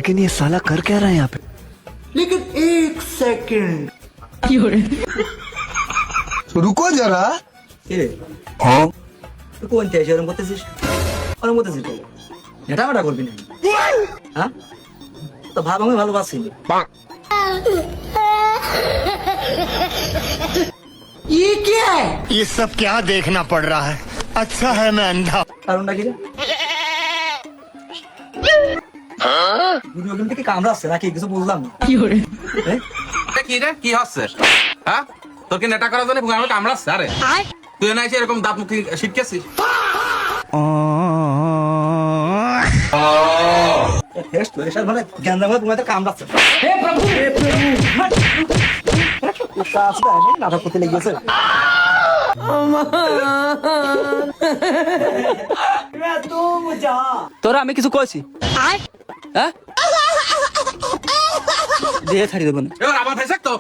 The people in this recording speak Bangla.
लेकिन ये साला कर क्या रहा है यहाँ पे? लेकिन एक सेकंड रुको जरा। কিরে हाँ তুই কোন দেশে এরকম করতেছিস ওরকম করতেছিস তো নেটামাটা করবি না হ্যাঁ তো ভাব আমি ভালোবাসি ये क्या है ये सब क्या देखना पड़ रहा है। अच्छा है मैं अंधा। কারণটা কি রে ভিডিও গেম থেকে কামড়াচ্ছে নাকি কিছু বুঝলাম না এ? কি রে কি হচ্ছে হ্যাঁ তোর কি নেটা করার জন্য আমি কামড়াচ্ছে আরে তুই না এসে এরকম দাঁত মুখে শিটকেছিস ফেস তো এসব মানে গেন্দা মত তোমাদের কামড়াচ্ছে হে প্রভু নাটক করতে লেগেছে তোরা আমি কিছু কইছি হ্যাঁ দিয়ে ছাড়ি দেবো না এবার আবার থাকতো